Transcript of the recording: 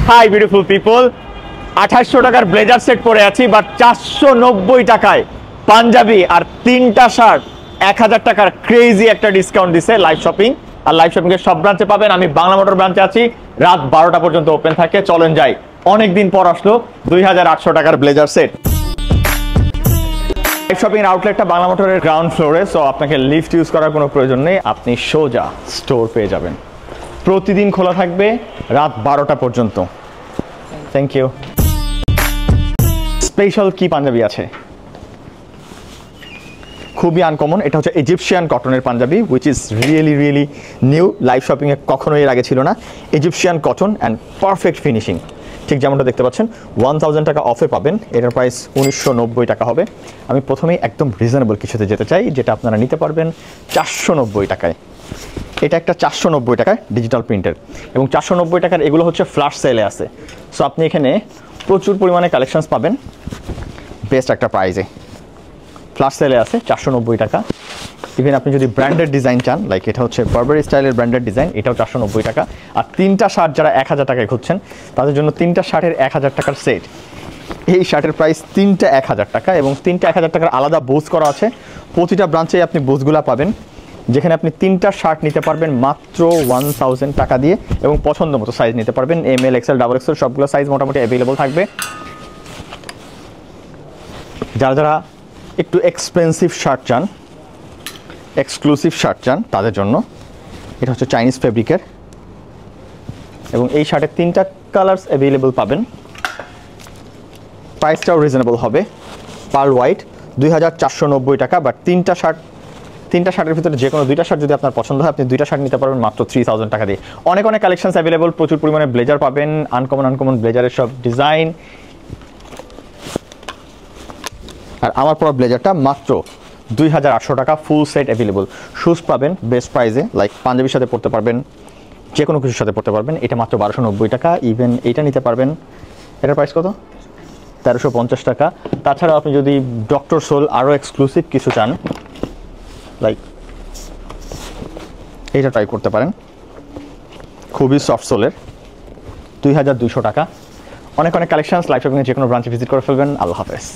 Hi beautiful people, 2800 টাকার blazer set পরে আছি, বাট 490 টাকায় পাঞ্জাবি আর 3টা শার্ট 1000 টাকার ক্রেজি একটা ডিসকাউন্ট দিছে লাইভ শপিং। আর লাইভ শপিং এর সব ব্রাঞ্চে পাবেন। আমি বাংলা মোটর ব্রাঞ্চে আছি, রাত 12টা পর্যন্ত ওপেন থাকে। চলেন যাই, অনেকদিন পর আসলো 2800 টাকার ব্লেজার সেট। লাইভ শপিং এর আউটলেটটা বাংলা মোটরের গ্রাউন্ড ফ্লোরে, সো আপনাকে লিফট ইউজ করার কোনো প্রয়োজন নেই, আপনি সোজা স্টোর পেয়ে যাবেন। প্রতিদিন খোলা থাকবে রাত 12টা পর্যন্ত। Thank you. স্পেশাল কি পাঞ্জাবি আছে, খুবই আনকমন। এটা হচ্ছে ইজিপশিয়ান কটনের Punjabi, which is really new. Live শপিংয়ে কখনো এর আগে ছিল না। Egyptian cotton and perfect finishing, ঠিক যেমনটা দেখতে পাচ্ছেন। 1000 টাকা অফে পাবেন। এটার প্রাইস 1990 টাকা হবে। আমি প্রথমেই একদম রিজনেবল কিছুতে যেতে চাই, যেটা আপনারা নিতে পারবেন 490 টাকায়। এটা একটা 490 টাকার ডিজিটাল প্রিন্টের, এবং 490 টাকার এগুলো হচ্ছে ফ্ল্যাশ সেলে আছে। সো আপনি এখানে প্রচুর পরিমাণে কালেকশনস পাবেন বেস্ট একটা প্রাইজে। ফ্ল্যাশ সেলে আছে 490 টাকা। ইভেন আপনি যদি ব্র্যান্ডেড ডিজাইন চান, লাইক এটা হচ্ছে বারবারি স্টাইলের ব্র্যান্ডেড ডিজাইন, এটাও 490 টাকা। আর 3টা শার্ট যারা 1000 টাকায় খুঁজছেন, তাদের জন্য 3টা শার্টের 1000 টাকার সেট। এই শার্টের প্রাইস 3টা 1000 টাকা, এবং 3টা 1000 টাকার আলাদা বুজ করা আছে। প্রতিটা ব্রাঞ্চে আপনি বুজগুলা পাবেন, যেখানে আপনি 3টা শার্ট নিতে পারবেন মাত্র 1000 টাকা দিয়ে, এবং পছন্দ মতো সাইজ নিতে পারবেন। ML, XL, XXL সবগুলো সাইজ মোটামুটি অ্যাভেলেবল থাকবে। যারা যারা একটু এক্সপেন্সিভ শার্ট চান, এক্সক্লুসিভ শার্ট চান, তাদের জন্য এটা হচ্ছে চাইনিজ ফেব্রিকের, এবং এই শার্টের 3টা কালার্স অ্যাভেলেবল পাবেন। প্রাইসটাও রিজনেবল হবে। পার্ল হোয়াইট 2490 টাকা, বাট 3টা শার্টের ভিতরে যে কোনো 2টা শার্ট যদি আপনার পছন্দ হয়, আপনি 2টা শার্ট নিতে পারবেন মাত্র 3000 টাকা দিয়ে। অনেক কালেকশনস অ্যাভেলেবল, প্রচুর পরিমাণে ব্লেজার পাবেন, আনকমন ব্লেজারের সব ডিজাইন। আর আমার পরা ব্লেজারটা মাত্র 2800 টাকা, ফুল সেট অ্যাভেলেবল। শুজ পাবেন বেস্ট প্রাইসে, লাইক পাঞ্জাবির সাথে পড়তে পারবেন, যে কোনো কিছুর সাথে পড়তে পারবেন। এটা মাত্র 1290 টাকা। ইভেন এইটা নিতে পারবেন, এটার প্রাইস কত, 1350 টাকা। তাছাড়াও আপনি যদি ডক্টর সোল আরও এক্সক্লুসিভ কিছু চান, লাইক এইটা ট্রাই করতে পারেন, খুবই সফট সোলের, 2200 টাকা। অনেক কালেকশনস। লাইভ শপিংয়ে যে কোনো ব্রাঞ্চে ভিজিট করে ফেলবেন। আল্লাহ হাফেজ।